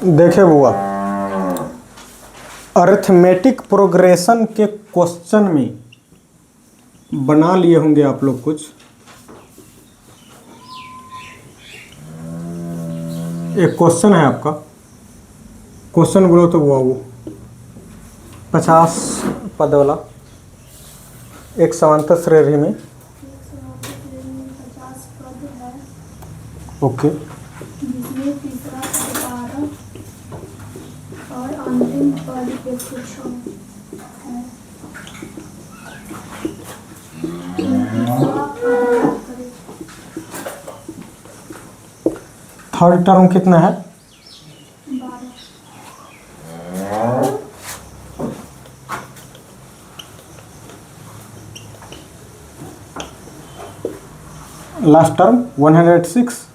देखे बुआ, arithmetic progression के क्वेश्चन में बना लिए होंगे आप लोग कुछ। एक क्वेश्चन है आपका, क्वेश्चन बोलो तो वो 50 पद वाला एक समांतर श्रेणी में। ओके, जिसमें तीसरा पद 12 और अंतिम पद 106 है। थर्ड टर्म कितना है? 12। Last term 106।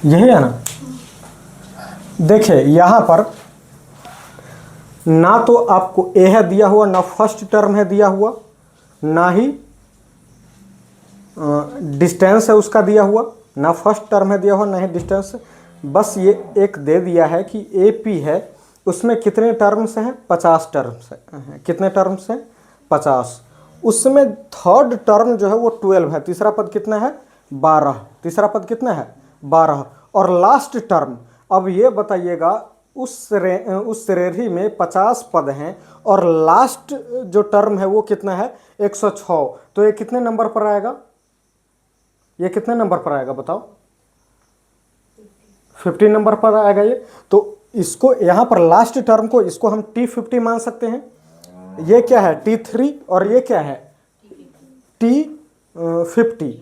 यही है ना। देखिए यहाँ पर ना तो आपको ए है दिया हुआ, ना फर्स्ट टर्म है दिया हुआ, ना ही डिस्टेंस है उसका दिया हुआ, ना फर्स्ट टर्म है दिया हुआ, ना ही डिस्टेंस। बस ये एक दे दिया है कि ए पी है, उसमें कितने टर्म्स हैं? 50 टर्म्स हैं। कितने टर्म्स हैं? 50। उसमें थर्ड टर्म जो है वो 12 है। तीसरा पद कितना है? 12। तीसरा पद कितना है? 12। और लास्ट टर्म, अब ये बताइएगा उस श्रेणी में 50 पद हैं और लास्ट जो टर्म है वो कितना है? 106। तो ये कितने नंबर पर आएगा? ये कितने नंबर पर आएगा बताओ? 50 नंबर पर आएगा ये। तो इसको यहाँ पर लास्ट टर्म को इसको हम T50 मान सकते हैं। ये क्या है? T3 और ये क्या है? T50।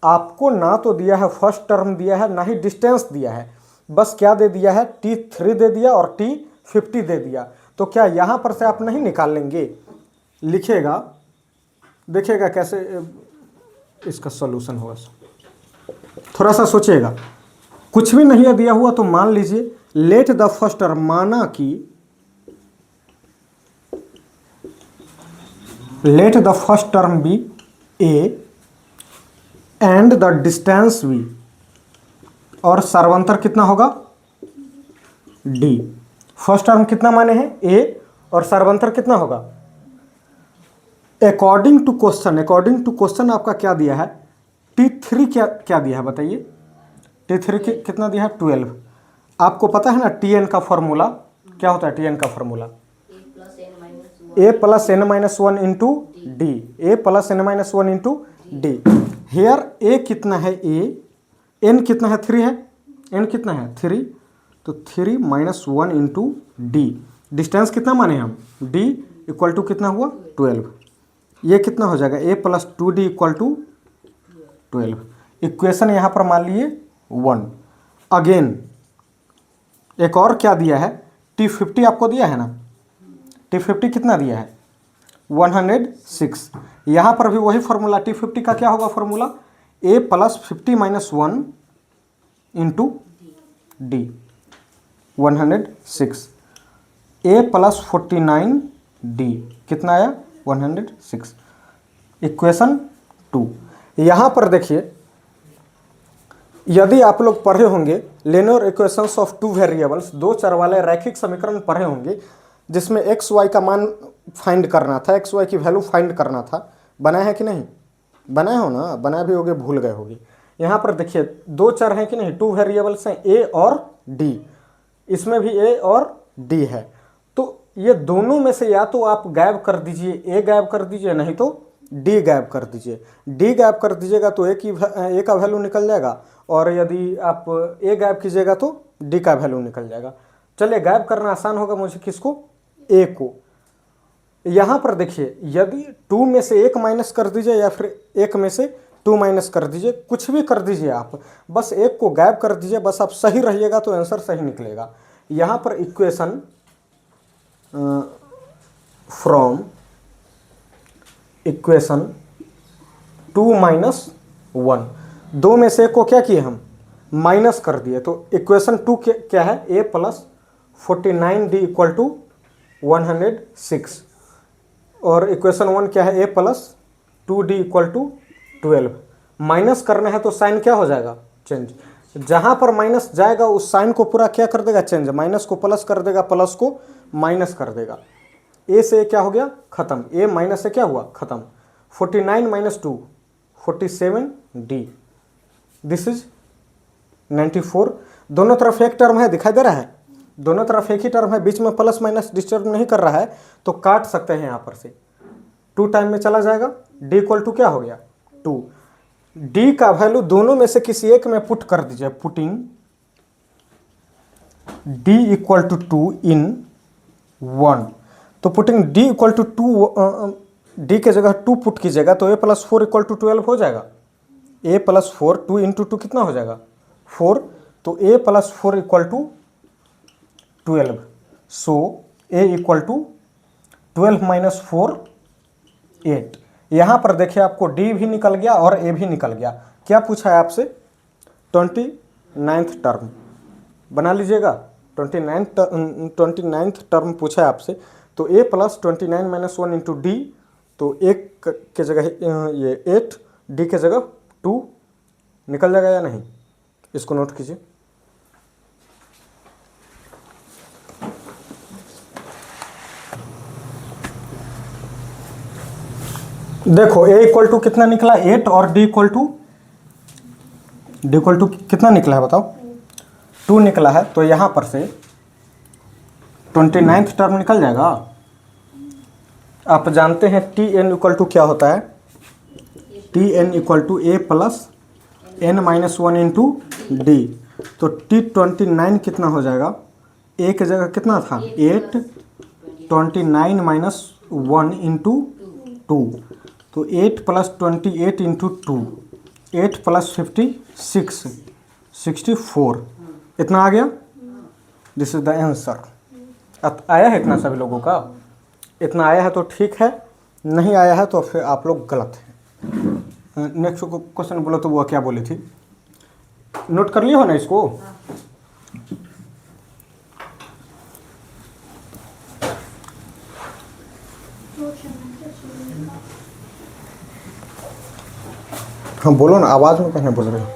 आपको ना तो दिया है फर्स्ट टर्म दिया है, ना ही डिस्टेंस दिया है, बस क्या दे दिया है? T3 दे दिया और T50 दे दिया। तो क्या यहाँ पर से आप नहीं निकाल लेंगे? लिखेगा, देखिएगा कैसे इसका सॉल्यूशन होगा। थोड़ा सा सोचिएगा। कुछ भी नहीं है दिया हुआ तो मान लीजिए लेट द फर्स्ट टर्म, माना कि let the first term be A and the distance B, और सर्वांतर कितना होगा? डी। फर्स्ट टर्म कितना माने हैं? ए, और सर्वांतर कितना होगा? अकॉर्डिंग टू क्वेश्चन आपका क्या दिया है? T3 क्या दिया है बताइए? T3 कितना दिया है? 12। आपको पता है ना Tn का फॉर्मूला क्या होता है? Tn का formula a plus n minus 1 into D. A plus n minus 1 into D. Here a कितना है? a, n कितना है? 3 है। n कितना है? 3। तो 3 माइनस 1 इंटू डी। डिस्टेंस कितना माने हम? d इक्वल टू कितना हुआ? 12। ये कितना हो जाएगा? a plus 2d equal to 12। Equation यहाँ पर मान लिए 1। अगेन एक और क्या दिया है? T50 आपको दिया है ना। T50 कितना दिया है? 106। यहाँ पर भी वही फॉर्मूला। T50 का क्या होगा formula? a plus 50 minus 1 into D. 106 a plus 49 D कितना आया? 106। इक्वेशन 2। यहाँ पर देखिए, यदि आप लोग पढ़े होंगे linear equations of two variables, दो चर वाले रैखिक समीकरण पढ़े होंगे, जिसमें एक्स वाई का मान फाइंड करना था, एक्स वाई की वैल्यू फाइंड करना था। बनाए है कि नहीं? बनाए हो ना? बनाए भी होगे, भूल गए होगे। यहाँ पर देखिए दो चर हैं कि नहीं? टू वेरिएबल्स हैं, ए और डी। इसमें भी ए और डी है। तो ये दोनों में से या तो आप गायब कर दीजिए, ए गायब कर दीजिए, नहीं तो डी गायब कर दीजिए। डी गायब कर दीजिएगा तो ए का वैल्यू निकल जाएगा, और यदि आप ए गायब कीजिएगा तो डी का वैल्यू निकल जाएगा। चलिए गायब करना आसान होगा मुझे, किसको? ए को। यहाँ पर देखिए, यदि 2 में से 1 माइनस कर दीजिए या फिर 1 में से 2 माइनस कर दीजिए, कुछ भी कर दीजिए आप, बस एक को गायब कर दीजिए, बस आप सही रहिएगा तो आंसर सही निकलेगा। यहाँ पर इक्वेशन फ्रॉम इक्वेशन 2 माइनस 1, 2 में से 1 को क्या किए हम? माइनस कर दिए। तो इक्वेशन 2 क्या है? a plus 49d equal to 106। और इक्वेशन 1 क्या है, a plus 2d equal to 12। Minus करना है तो साइन क्या हो जाएगा, चेंज। जहाँ पर माइनस जाएगा उस साइन को पूरा क्या कर देगा, चेंज। माइनस को प्लस कर देगा, प्लस को माइनस कर देगा। a से क्या हो गया, खत्म। a माइनस से क्या हुआ, खत्म। 49 माइनस 2 47d, दिस इज 94। दोनों तरफ एक टर्म है, दिखाई दे रहा है, दोनों तरफ एक ही टर्म है, बीच में प्लस माइनस डिस्टर्ब नहीं कर रहा है, तो काट सकते हैं यहाँ पर से। 2 टाइम में चला जाएगा, d इक्वल टू क्या हो गया, 2। d का वैल्यू दोनों में से किसी एक में पुट कर दीजिए, putting d equal to 2 in 1। तो putting d equal to 2, d के जगह 2 पुट कीजिएगा तो a प्लस 4 इक्वल टू 12 हो जाएगा। a प्लस 4, 2 इंटू 2 कितना हो जाएगा, 4। तो a plus 4 equal to 12। So a equal to 12 minus 4 8। यहाँ पर देखिए आपको d भी निकल गया और a भी निकल गया। क्या पूछा है आपसे, 29th टर्म बना लीजिएगा। 29th टर्म पूछा है आपसे, तो a plus 29 minus 1 into D, तो 1 के जगह ये 8, d के जगह 2 निकल जाएगा या नहीं, इसको नोट कीजिए। देखो a इक्वल टू कितना निकला, 8, और d इक्वल टू कितना निकला है बताओ, 2 निकला है। तो यहाँ पर से 29th टर्म निकल जाएगा। आप जानते हैं tn इक्वल टू क्या होता है, tn equal to a plus n minus 1 into D. तो t29 कितना हो जाएगा, a की जगह कितना था 8, 29 माइनस 1 इंटू 2, तो 8 प्लस 28 इंटू 2, 8 प्लस 56 64, इतना आ गया। This is the answer. आया है इतना सभी लोगों का, इतना आया है तो ठीक है, नहीं आया है तो फिर आप लोग गलत हैं। नेक्स्ट क्वेश्चन बोलो तो वो क्या बोली थी, नोट कर लिए हो ना इसको। हाँ बोलो ना, आवाज में कहने बोल रहे हो।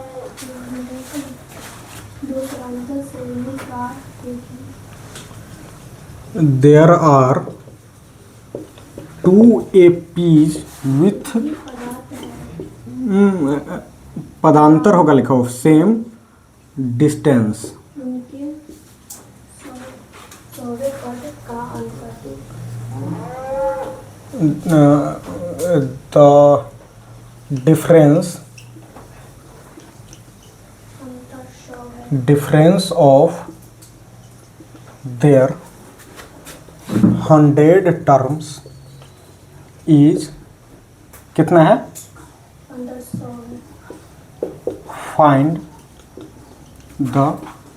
There are 2 APs with पदांतर होगा लिखा हो, same distance. The difference of their 100 terms is कितना है, फाइंड द,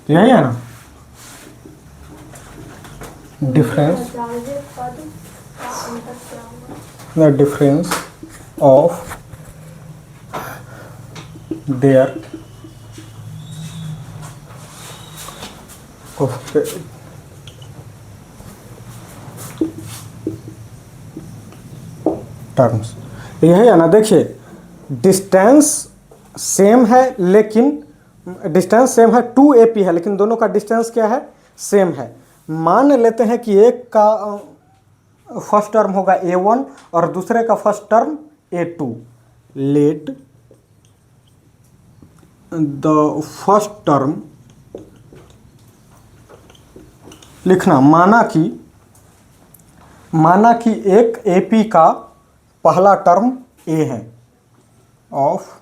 यही है ना, difference, the difference of their terms, यही है ना। देखिए डिस्टेंस सेम है, लेकिन डिस्टेंस सेम है, 2 AP है, लेकिन दोनों का डिस्टेंस क्या है, सेम है। मान लेते हैं कि एक का फर्स्ट टर्म होगा A1 और दूसरे का first term A2। Let the first term लिखना, माना कि एक AP का पहला टर्म A है, of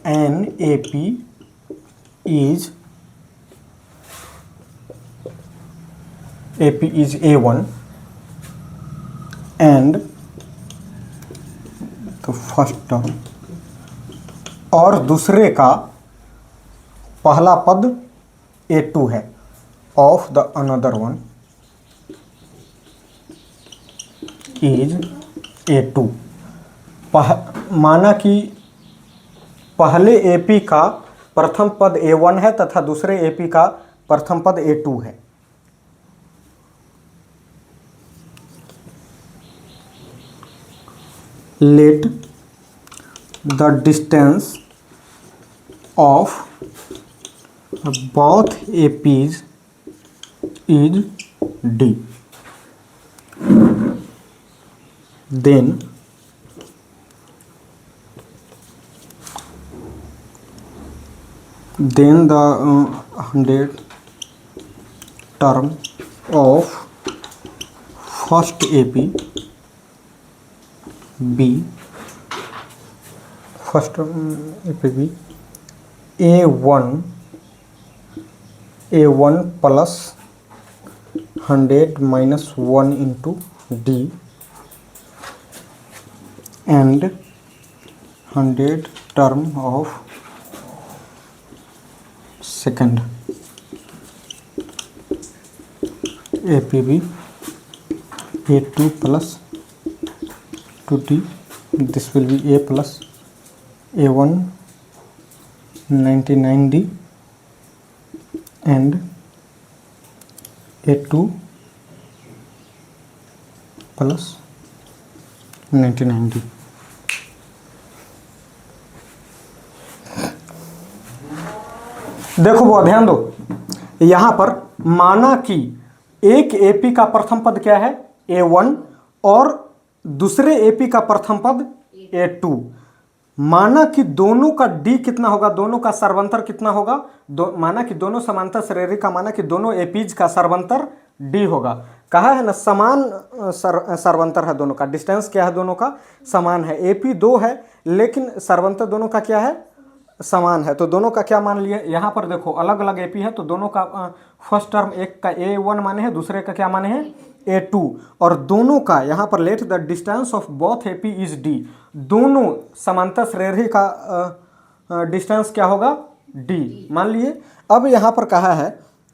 an AP is A1 and the first term, और दूसरे का पहला पद A2 है, of the another one is A2। माना कि पहले AP का प्रथम पद A1 है तथा दूसरे AP का प्रथम पद A2 है। let the distance of both APs is D, then the 100 term of first AP B, first AP B A1 plus 100 minus 1 into D and 100 term of second APB A2 plus 2D. This will be A plus A1 99D and A2 plus 99D. देखो वो ध्यान दो, यहां पर माना कि एक AP का प्रथम पद क्या है A1 और दूसरे एपी का प्रथम पद A2। माना कि दोनों का D कितना होगा, दोनों का सर्वंतर कितना होगा, माना कि दोनों समांतर श्रेणी का, माना कि दोनों एपीज का सर्वंतर D होगा। कहा है ना समान सर्वंतर है दोनों का, डिस्टेंस क्या है दोनों का समान है। एपी 2 है लेकिन सर्वंतर दोनों का क्या है समान है। तो दोनों का क्या मान लिए, यहाँ पर देखो अलग अलग एपी है तो दोनों का फर्स्ट टर्म एक का A1 माने है, दूसरे का क्या माने हैं A2, और दोनों का यहाँ पर let the distance of both AP is D, दोनों समांतर श्रेणी का डिस्टेंस क्या होगा D मान लिए। अब यहाँ पर कहा है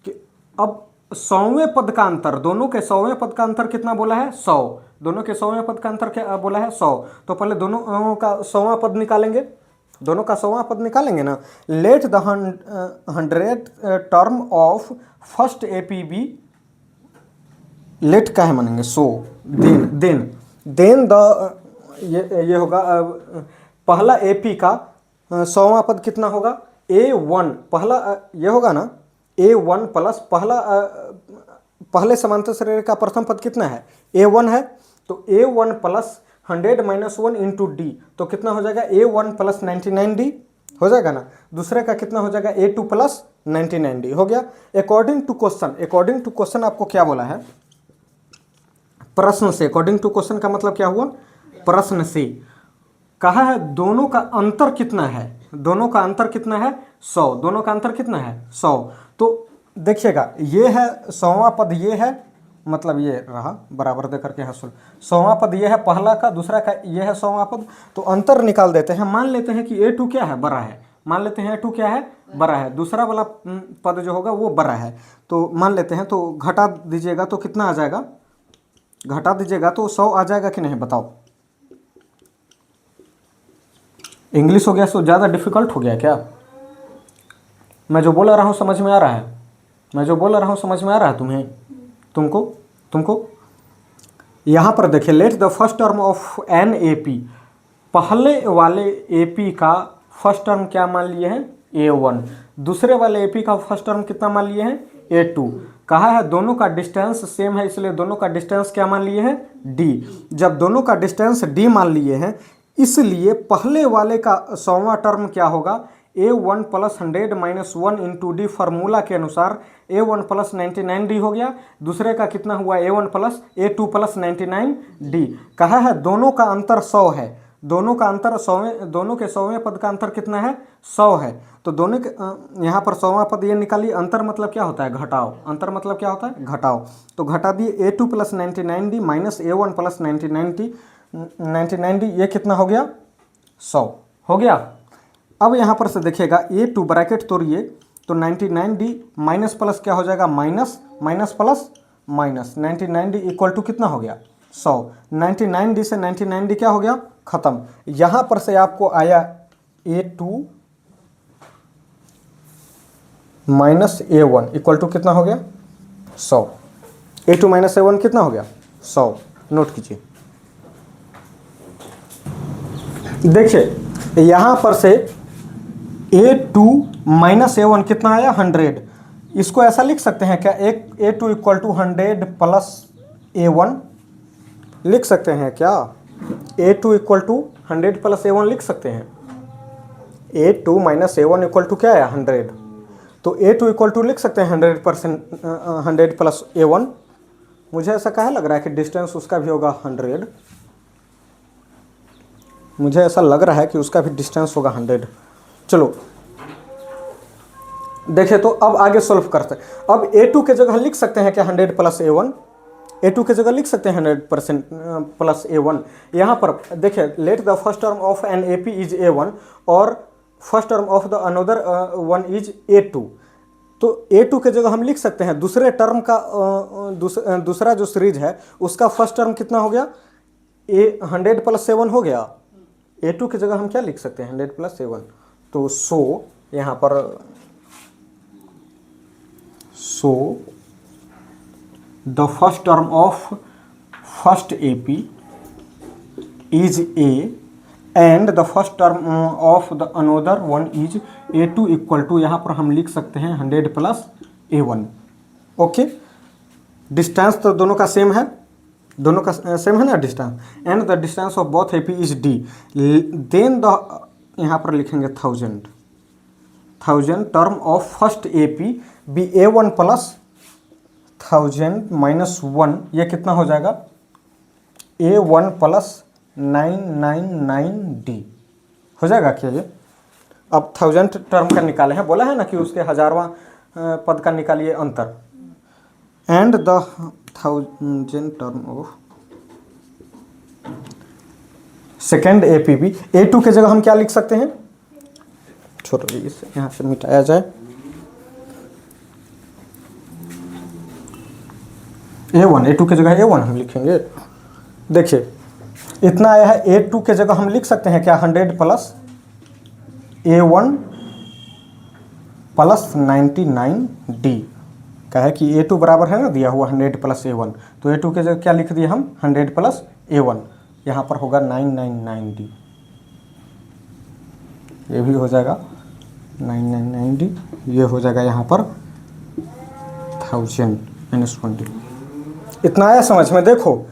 कि अब 100वें पद का अंतर, दोनों के 100वें पद का अंतर कितना बोला है 100, दोनों के 100वें पद का अंतर क्या बोला है 100। तो पहले दोनों का 100वां पद निकालेंगे, दोनों का 100वां पद निकालेंगे ना। Let the 100 term of first APB, let का है मानेंगे 100, देन द ये होगा पहला AP का 100वां पद कितना होगा A1, पहला ये होगा ना A1 प्लस पहले समांतर श्रेणी का प्रथम पद कितना है A1 है, तो A1 plus 100 minus 1 into D, तो कितना हो जाएगा A1 प्लस 99D हो जाएगा ना। दूसरे का कितना हो जाएगा A2 प्लस 99D हो गया। अकॉर्डिंग टू क्वेश्चन आपको क्या बोला है प्रश्न से, अकॉर्डिंग टू क्वेश्चन का मतलब क्या हुआ प्रश्न से कहा है दोनों का अंतर कितना है, दोनों का अंतर कितना है 100, दोनों का अंतर कितना है 100। तो देखिएगा ये है 100वां पद, ये है मतलब ये रहा बराबर दे करके हासिल, 100वां पद ये है पहला का, दूसरा का ये है 100वां पद। तो अंतर निकाल देते हैं, मान लेते हैं कि A2 क्या है बड़ा है, मान लेते हैं A2 क्या है बड़ा है, दूसरा वाला पद जो होगा वो बड़ा है, तो मान लेते हैं। तो घटा दीजिएगा तो कितना आ जाएगा, घटा दीजिएगा तो 100 आ जाएगा कि नहीं बताओ। इंग्लिश हो गया सो ज़्यादा डिफिकल्ट हो गया क्या, मैं जो बोल रहा हूँ समझ में आ रहा है, मैं जो बोल रहा हूँ समझ में आ रहा है तुम्हें, तुमको यहाँ पर देखिए let the first term of an AP, पहले वाले AP का फर्स्ट टर्म क्या मान लिए हैं A1, दूसरे वाले AP का फर्स्ट टर्म कितना मान लिए हैं A2। कहा है दोनों का डिस्टेंस सेम है इसलिए दोनों का डिस्टेंस क्या मान लिए हैं D। जब दोनों का डिस्टेंस D मान लिए हैं इसलिए पहले वाले का 100वां टर्म क्या होगा A1 plus 100 minus 1 into D, formula के अनुसार A1 प्लस 99D हो गया। दूसरे का कितना हुआ A1 plus A2 plus 99D। कहा है दोनों का अंतर 100 है, दोनों का अंतर 100वें, दोनों के 100वें पद का अंतर कितना है 100 है। तो दोनों के यहाँ पर 100वां पद ये निकालिए, अंतर मतलब क्या होता है घटाओ, अंतर मतलब क्या होता है घटाओ। तो घटा दिए A2 plus 99D minus A1 plus 99D, ये कितना हो गया 100 हो गया। अब यहाँ पर से देखिएगा A2 ब्रैकेट तोड़िए तो 99D माइनस प्लस क्या हो जाएगा minus, minus plus minus, 99D equal to कितना हो गया 100। 99D से 99D क्या हो गया खत्म। यहाँ पर से आपको आया A2 minus A1 equal to कितना हो गया 100। A2 माइनस A1 कितना हो गया 100, नोट कीजिए। देखिए यहाँ पर से A2 माइनस A1 कितना आया 100। इसको ऐसा लिख सकते हैं क्या, एक A2 equal to 100 plus A1 लिख सकते हैं क्या? A2 equal to 100 plus A1 लिख सकते हैं। A2 minus A1 equal to क्या है 100, तो A2 इक्वल टू लिख सकते हैं 100 प्लस A1। मुझे ऐसा कहा लग रहा है कि डिस्टेंस उसका भी होगा 100, मुझे ऐसा लग रहा है कि उसका भी डिस्टेंस होगा 100। चलो देखें तो अब आगे सॉल्व करते हैं। अब A2 के जगह लिख सकते हैं क्या 100 प्लस A1, A2 के जगह लिख सकते हैं 100% प्लस A1। यहाँ पर देखिए let the first term of an AP is A1 और first term of the another one is A2। तो A2 के जगह हम लिख सकते हैं दूसरे टर्म का दूसरा जो सीरीज है उसका फर्स्ट टर्म कितना हो गया 100 प्लस A1 हो गया। A2 की जगह हम क्या लिख सकते हैं 100 प्लस A1। तो यहाँ पर the first term of first AP is A and the first term of the another one is A2 equal to, यहाँ पर हम लिख सकते हैं 100 प्लस A1। ओके, डिस्टेंस तो दोनों का सेम है, दोनों का सेम है ना distance, and the distance of both AP is D। Then the यहाँ पर लिखेंगे 1000 term of first AP be A1 plus 1000 minus 1, ये कितना हो जाएगा A1 प्लस 999D हो जाएगा क्या ये? अब 1000 टर्म का निकाले हैं, बोला है ना कि उसके हजारवां पद का निकालिए अंतर। And the 1000 term of second AP भी, A2 के जगह हम क्या लिख सकते हैं, छोड़ो इसे यहाँ से मिटाया जाए, A2 के जगह A1 हम लिखेंगे। देखिए इतना आया है, A2 के जगह हम लिख सकते हैं क्या 100 प्लस A1 प्लस 99D। क्या है कि A2 बराबर है ना दिया हुआ 100 प्लस A1, तो A2 के जगह क्या लिख दिए हम 100 प्लस A1, यहाँ पर होगा 999D, ये भी हो जाएगा 999D, ये हो जाएगा यहाँ पर 1000 माइनस 20। इतना आया समझ में? देखो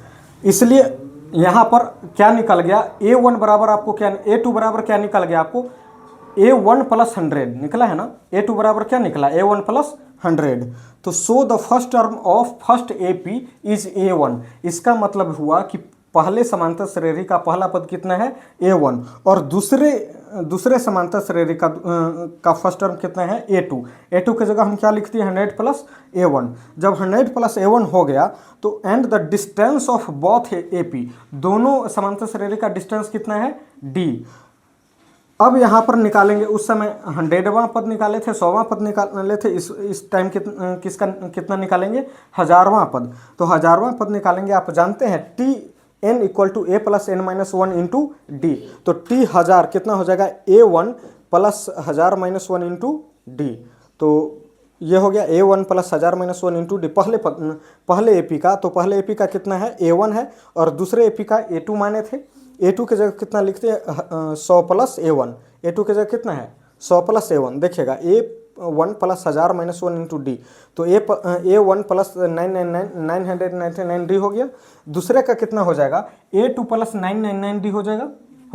इसलिए यहाँ पर क्या निकल गया, A1 बराबर आपको क्या, A2 बराबर क्या निकल गया आपको A1 प्लस 100 निकला है ना। A2 बराबर क्या निकला A1 प्लस 100। तो so the first term of first AP is A1। इसका मतलब हुआ कि पहले समांतर श्रेणी का पहला पद कितना है A1 और दूसरे समांतर श्रेणी का फर्स्ट टर्म कितना है A2। A2 की जगह हम क्या लिखते हैं 100 प्लस A1। जब 100 प्लस A1 हो गया तो and the distance of both AP, दोनों समांतर श्रेणी का डिस्टेंस कितना है D। अब यहाँ पर निकालेंगे, उस समय 100वां पद निकाले थे, 100वां पद निकाले थे, इस टाइम कितना निकालेंगे 1000वां पद। तो 1000वां पद निकालेंगे, आप जानते हैं Tn equal to A plus n minus 1 into D। तो T 1000 कितना हो जाएगा A1 plus 1000 minus 1 into D। तो ये हो गया A1 plus 1000 minus 1 into D पहले AP का। तो पहले AP का कितना है A1 है और दूसरे AP का A2 माने थे। A2 के जगह कितना लिखते हैं 100 प्लस A1। A2 के जगह कितना है 100 प्लस A1, देखिएगा A1 plus 1000 minus 1 into D। तो A1 प्लस 999D हो गया। दूसरे का कितना हो जाएगा A2 प्लस 999D हो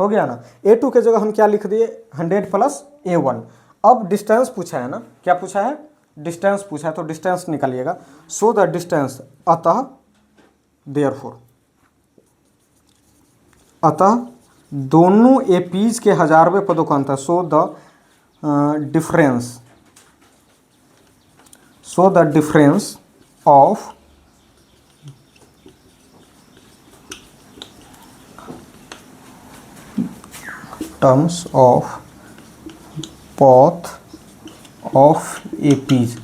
गया ना। A2 के जगह हम क्या लिख दिए 100 प्लस A1। अब डिस्टेंस पूछा है ना, क्या पूछा है डिस्टेंस पूछा है, तो डिस्टेंस निकालिएगा। सो द डिस्टेंस, अतः दोनों APs के 1000वें पदों का अंतर, so the difference of terms of both of APs।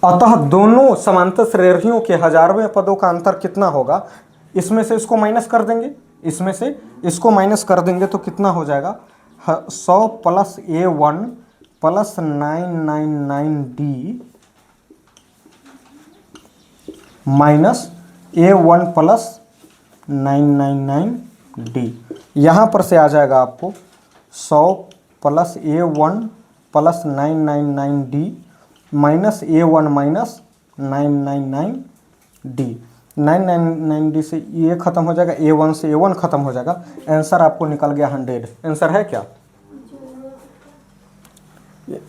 अतः दोनों समांतर श्रेणियों के 1000वें पदों का अंतर कितना होगा, इसमें से इसको माइनस कर देंगे, इसमें से इसको माइनस कर देंगे तो कितना हो जाएगा 100 plus A1 plus 999D minus A1 plus 999D। यहाँ पर से आ जाएगा आपको 100 plus A1 plus 999D minus A1 minus 999D। 999D से ये खत्म हो जाएगा, A1 से A1 खत्म हो जाएगा। आंसर आपको निकल गया 100। आंसर है क्या?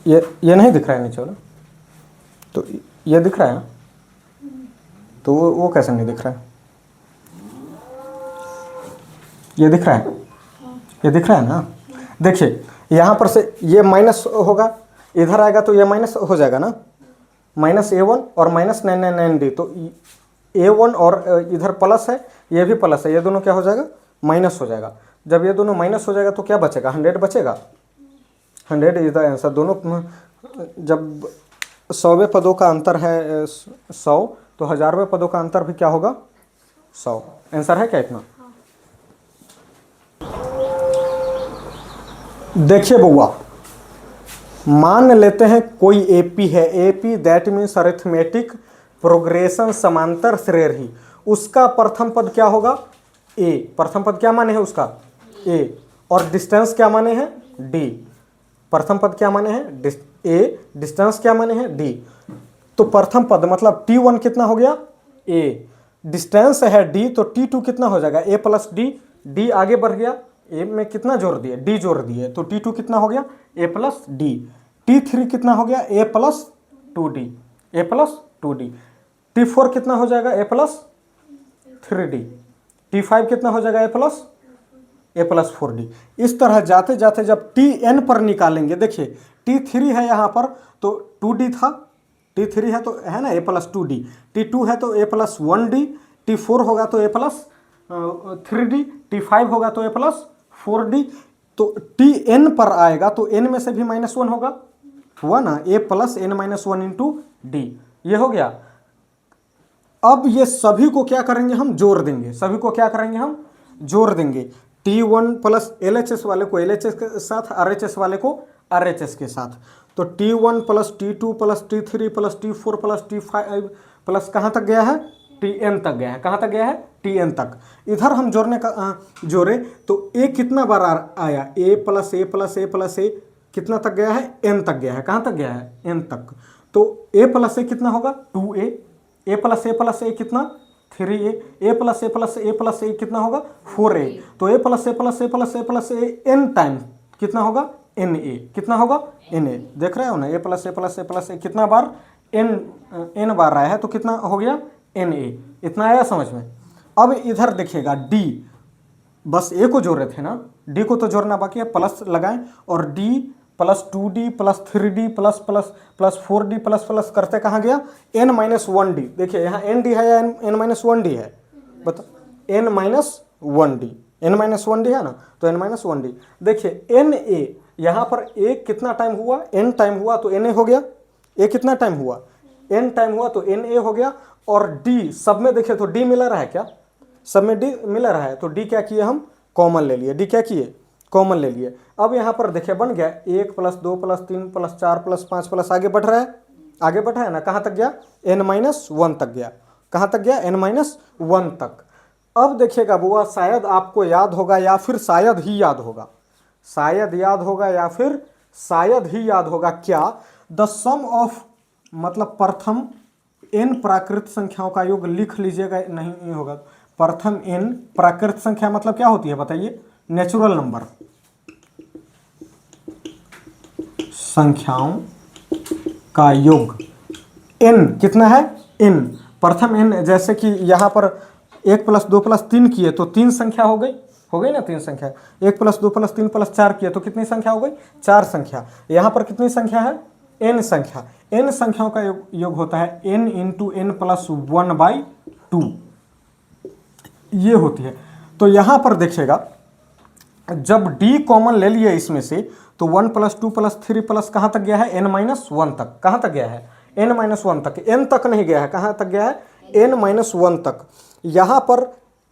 ये नहीं दिख रहा है नीचे वाला? तो ये दिख रहा है, तो वो कैसे नहीं दिख रहा है? ये दिख रहा है, ये दिख रहा है ना? देखिए यहाँ पर से ये माइनस होगा, इधर आएगा तो ये माइनस हो जाएगा ना, माइनस A1 और माइनस 999D। तो A1 और इधर प्लस है, ये भी प्लस है, ये दोनों क्या हो जाएगा? माइनस हो जाएगा। जब ये दोनों माइनस हो जाएगा तो क्या बचेगा? 100 बचेगा। 100 इज द आंसर। दोनों जब 100वें पदों का अंतर है 100, तो 1000वें पदों का अंतर भी क्या होगा? 100। आंसर है क्या इतना? देखिए बउआ, मान लेते हैं कोई एपी है, AP that means arithmetic progression समांतर श्रेणी, उसका प्रथम पद क्या होगा? ए। प्रथम पद क्या माने हैं उसका? ए। और डिस्टेंस क्या माने हैं? डी। प्रथम पद क्या माने हैं? ए। डिस्टेंस क्या माने हैं? डी। तो प्रथम पद मतलब T1 कितना हो गया? ए। डिस्टेंस है डी, तो T2 कितना हो जाएगा? ए प्लस डी। डी आगे बढ़ गया, ए में कितना जोड़ दिए? डी जोड़ दिए, तो T2 कितना हो गया? ए प्लस डी। T3 कितना हो गया? ए प्लस 2D। ए प्लस 2D। T4 कितना हो जाएगा? ए प्लस 3D। T5 कितना हो जाएगा? ए प्लस 4D। इस तरह जाते जाते जब Tn पर निकालेंगे, देखिए T3 है यहाँ पर तो 2D था, T3 है तो है ना ए प्लस 2D, T2 है तो ए प्लस 1D, T4 होगा तो ए प्लस 3D, T5 होगा तो ए प्लस 4D। तो Tn पर आएगा तो n में से भी -1 होगा, हुआ ना? A plus n minus 1 into d, ये हो गया। अब ये सभी को क्या करेंगे? हम जोड़ देंगे। सभी को क्या करेंगे? हम जोड़ देंगे। T1 प्लस LHS वाले को LHS के साथ, RHS वाले को RHS के साथ। तो T1 plus T2 plus T3 plus T4 plus T5 plus कहाँ तक गया है? Tn तक गया है। कहाँ तक गया है? Tn तक। इधर हम जोड़ने का जोड़े तो A कितना बार आया? A plus A plus A plus A कितना तक गया है? n तक गया है। कहाँ तक गया है? n तक। तो A प्लस A कितना होगा? 2A। A प्लस A कितना? 3A। A plus A plus A plus A कितना होगा? 4A। तो A plus A plus A plus A plus A n time कितना होगा? NA। कितना होगा? NA। देख रहे हो ना? A plus A plus A plus A कितना बार? n बार आया है, तो कितना हो गया? NA। इतना आया समझ में? अब इधर देखिएगा D, बस A को जोड़ रहे थे ना, D को तो जोड़ना बाकी है, प्लस लगाएं और D plus 2D plus 3D plus plus plus 4D plus plus करते कहाँ गया? n minus 1D। देखिए यहाँ ND है या n माइनस 1D है? बताओ। n minus 1D, n minus 1D है ना, तो n माइनस 1D। देखिए NA, यहाँ पर A कितना टाइम हुआ? n टाइम हुआ तो NA हो गया। A कितना टाइम हुआ? n टाइम हुआ तो NA हो गया। और D सब में देखिए तो D मिला रहा है क्या? सब में D मिला रहा है, तो D क्या किए हम? कॉमन ले लिए। D क्या किए? कॉमन ले लिए। अब यहाँ पर देखिए बन गया 1 plus 2 plus 3 plus 4 plus 5 plus आगे बढ़ रहा है, आगे बढ़ रहा है ना? कहाँ तक गया? n माइनस 1 तक गया। कहाँ तक गया? n माइनस 1 तक। अब देखिएगा बुआ, शायद आपको याद होगा या फिर शायद ही याद होगा, शायद याद होगा या फिर शायद ही याद होगा क्या? द सम ऑफ मतलब प्रथम n प्राकृत संख्याओं का योग लिख लीजिएगा। नहीं होगा, प्रथम n प्राकृत संख्या मतलब क्या होती है बताइए? नेचुरल नंबर, संख्याओं का योग। n कितना है? n प्रथम n, जैसे कि यहाँ पर 1 प्लस 2 प्लस 3 किए तो 3 संख्या हो गई ना? 3 संख्या। 1 प्लस 2 प्लस 3 प्लस 4 किए तो कितनी संख्या हो गई? 4 संख्या। यहाँ पर कितनी संख्या है? n संख्या। n संख्याओं का योग होता है n इंटू n प्लस 1/2, ये होती है। तो यहाँ पर देखिएगा जब D कॉमन ले लिए इसमें से, तो 1 प्लस 2 प्लस 3 प्लस कहाँ तक गया है? n माइनस 1 तक। कहाँ तक गया है? n माइनस 1 तक। n तक नहीं गया है, कहाँ तक गया है? n माइनस 1 तक। यहाँ पर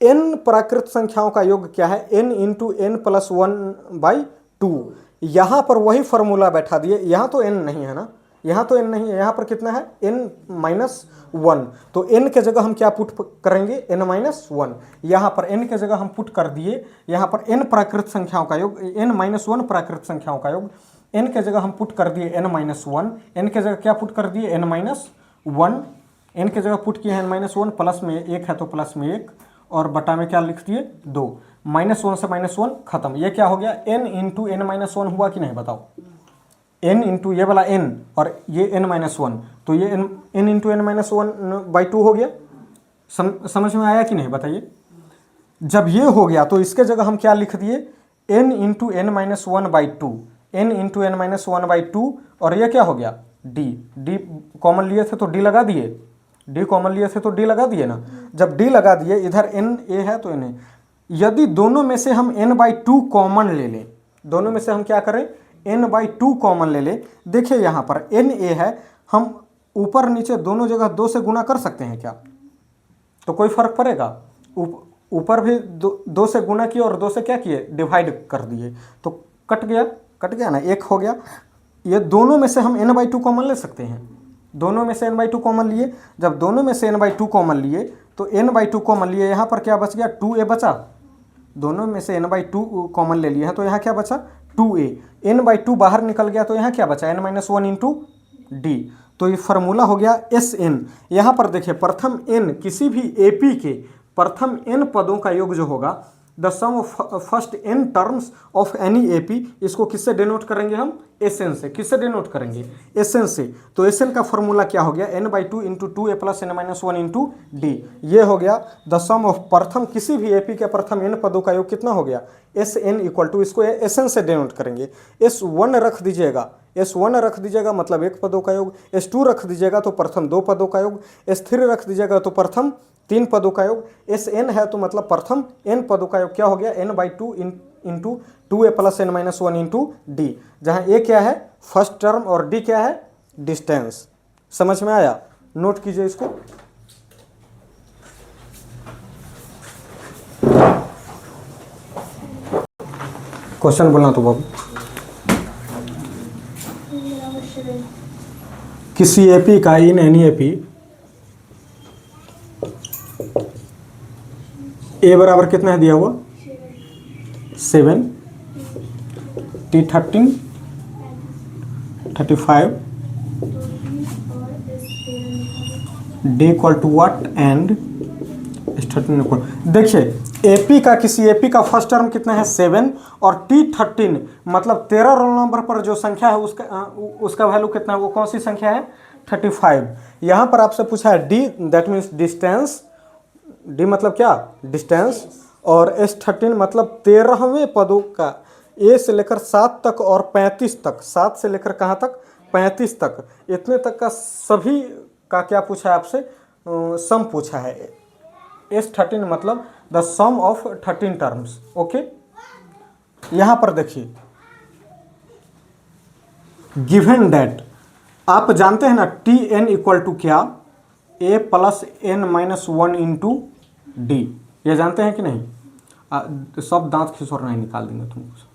n प्राकृत संख्याओं का योग क्या है? n into n plus 1/2। यहाँ पर वही फॉर्मूला बैठा दिए, यहाँ तो n नहीं है ना, यहाँ तो n नहीं है, यहाँ पर कितना है n-1, तो n के जगह हम क्या पुट करेंगे n-1, यहाँ पर n के जगह हम पुट कर दिए, यहाँ पर n प्राकृत संख्याओं का योग, n-1 प्राकृत संख्याओं का योग, n के जगह हम पुट कर दिए n-1, n के जगह क्या पुट कर दिए n-1, n के जगह पुट किए हैं n-1, प्लस में 1 है तो प्लस में 1 और बटा में क्या लिख दिए 2, -1 से -1 खत्म। ये क्या हो गया n इंटू n-1 हुआ कि नहीं बताओ, n इंटू ये वाला n और ये n-1, तो ये n इंटू n-1/2 हो गया। समझ में आया कि नहीं बताइए। जब ये हो गया तो इसके जगह हम क्या लिख दिए n into n-1/2, n into n-1/2 और ये क्या हो गया d कॉमन लिए थे तो d लगा दिए, d कॉमन लिए थे तो d लगा दिए ना। जब d लगा दिए, इधर n a है तो n a, यदि दोनों में से हम n/2 कॉमन ले लें, दोनों में से हम क्या करें n/2 कॉमन ले लें। देखिए यहाँ पर n a है, हम ऊपर नीचे दोनों जगह 2 से गुना कर सकते हैं क्या, तो कोई फर्क पड़ेगा। ऊपर भी 2 से गुना किए और 2 से क्या किए डिवाइड कर दिए, तो कट गया ना, 1 हो गया। ये दोनों में से हम n/2 कॉमन ले सकते हैं, दोनों में से n/2 कॉमन लिए। जब दोनों में से n/2 कॉमन लिए तो n/2 कॉमन लिए, यहाँ पर क्या बच गया 2a बचा, दोनों में से n/2 कॉमन ले लिए हैं तो यहाँ क्या बचा 2a, n/2 बाहर निकल गया तो यहाँ क्या बचा n-1 इंटू d, तो ये फार्मूला हो गया Sn। यहाँ पर देखिए प्रथम n किसी भी AP के प्रथम n पदों का योग जो होगा, the sum of first n terms of any AP, इसको किससे डिनोट करेंगे हम Sn से। किससे डिनोट करेंगे Sn से। तो Sn का फॉर्मूला क्या हो गया n/2 into 2a plus n-1 into d, ये हो गया द सम ऑफ प्रथम किसी भी AP के प्रथम n पदों का योग कितना हो गया Sn इक्वल टू, इसको Sn से डिनोट करेंगे। S1 रख दीजिएगा, S1 रख दीजिएगा मतलब 1 पदों का योग, S2 रख दीजिएगा तो प्रथम 2 पदों का योग, S3 रख दीजिएगा तो प्रथम 3 पदों का योग, Sn है तो मतलब प्रथम n पदों का योग क्या हो गया n/2 into 2a plus n-1 into d, जहाँ a क्या है फर्स्ट टर्म और d क्या है डिस्टेंस। समझ में आया, नोट कीजिए इसको। क्वेश्चन बोलना तो बाबू। किसी AP का इन एनी AP a बराबर कितना है दिया हुआ 7, T13 35, d equal to what and 13 equal. देखिए AP का किसी AP का फर्स्ट टर्म कितना है 7 और T13 मतलब 13 रोल नंबर पर जो संख्या है उसका वैल्यू कितना है, वो कौन सी संख्या है 35। यहाँ पर आपसे पूछा है d, that means distance, d मतलब क्या डिस्टेंस, और S13 मतलब 13वें पदों का A से लेकर 7 तक और 35 तक, 7 से लेकर कहाँ तक 35 तक, इतने तक का सभी का क्या पूछा है आपसे सम पूछा है। S13 मतलब the sum of 13 terms. Okay, यहाँ पर देखिए गिवन दैट, आप जानते हैं ना Tn इक्वल टू क्या a plus n-1 into d, ये जानते हैं कि नहीं। सब दांत खिसोरना ही निकाल देंगे तुमको।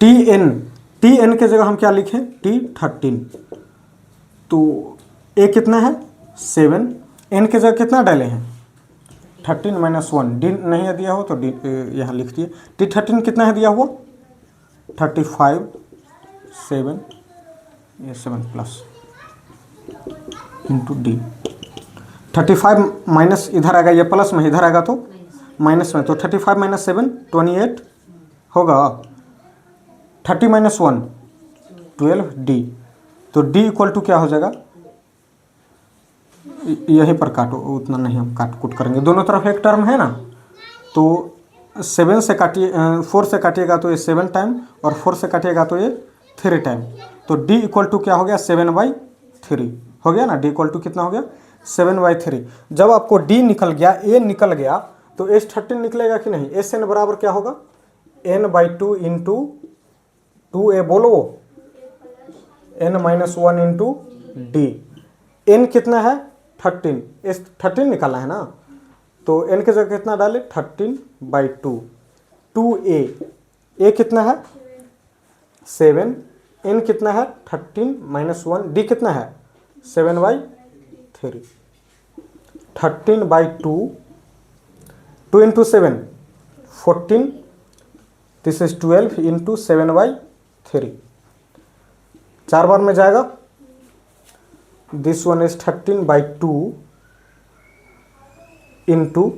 Tn के जगह हम क्या लिखें T13, तो a कितना है 7, n के जगह कितना डाले हैं 13 - 1, d नहीं दिया हो तो d यहाँ लिख दिए। T13 कितना है दिया हुआ 35, 7 ये 7 प्लस इंटू डी। 35 माइनस इधर आएगा, ये प्लस में इधर आएगा तो माइनस में, तो 35 - 7 28 होगा। 30 - 1 12 डी, तो डी इक्वल टू क्या हो जाएगा, यहीं पर काटो, उतना नहीं हम काट कूट करेंगे, दोनों तरफ एक टर्म है ना, तो 7 से काटिए 4 से काटिएगा तो ये 7 टाइम और 4 से काटिएगा तो ये 3 टाइम, तो d इक्वल टू क्या हो गया 7/3 हो गया ना। d इक्वल टू कितना हो गया 7/3। जब आपको d निकल गया, a निकल गया, तो S13 निकलेगा कि नहीं। Sn बराबर क्या होगा n/2 इंटू 2a, बोलो n-1 इंटू डी। n कितना है 13, S13 निकाला है ना, तो n के जगह कितना डाले 13/2, 2a, a कितना है 7, n कितना है 13 माइनस 1, d कितना है 7/3, 13/2, 2 इंटू 7 14, दिस इज 12 इंटू 7/3, 4 बार में जाएगा, this one is 13/2 into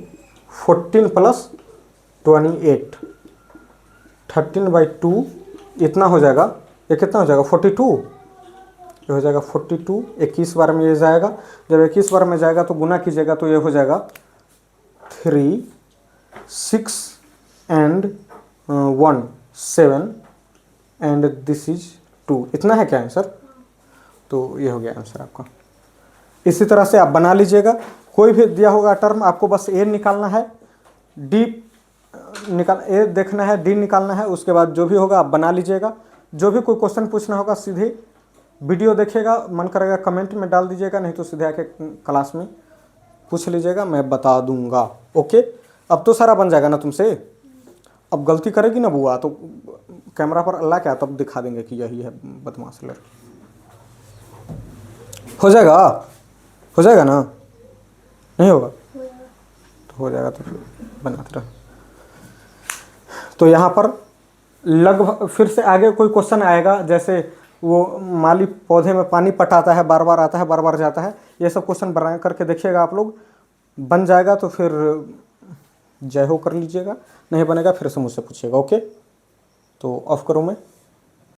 14 plus 28, 13/2 इतना हो जाएगा, ये कितना हो जाएगा 42, ये हो जाएगा 42, 21 बार में ये जाएगा, जब 21 बार में जाएगा तो गुना कीजिएगा तो ये हो जाएगा 3, 6 एंड 1 7 एंड दिस इज 2, इतना है क्या आंसर। तो ये हो गया आंसर आपका। इसी तरह से आप बना लीजिएगा, कोई भी दिया होगा टर्म आपको बस ए निकालना है, डी ए देखना है, डी निकालना है, उसके बाद जो भी होगा आप बना लीजिएगा। जो भी कोई क्वेश्चन पूछना होगा सीधे वीडियो देखिएगा, मन करेगा कमेंट में डाल दीजिएगा, नहीं तो सीधे आके क्लास में पूछ लीजिएगा, मैं बता दूंगा। ओके, अब तो सारा बन जाएगा ना तुमसे। अब गलती करेगी ना बुआ तो कैमरा पर अल्लाह क्या तब दिखा देंगे कि यही है बदमाश लड़की। हो जाएगा, हो जाएगा ना, नहीं होगा तो हो जाएगा, तो फिर बनाते रहो। तो यहाँ पर लगभग फिर से आगे कोई क्वेश्चन आएगा, जैसे वो माली पौधे में पानी पटाता है, बार बार आता है बार बार जाता है, ये सब क्वेश्चन बना करके देखिएगा आप लोग, बन जाएगा तो फिर जय हो कर लीजिएगा, नहीं बनेगा फिर से मुझसे पूछिएगा। ओके, तो ऑफ करूँ मैं।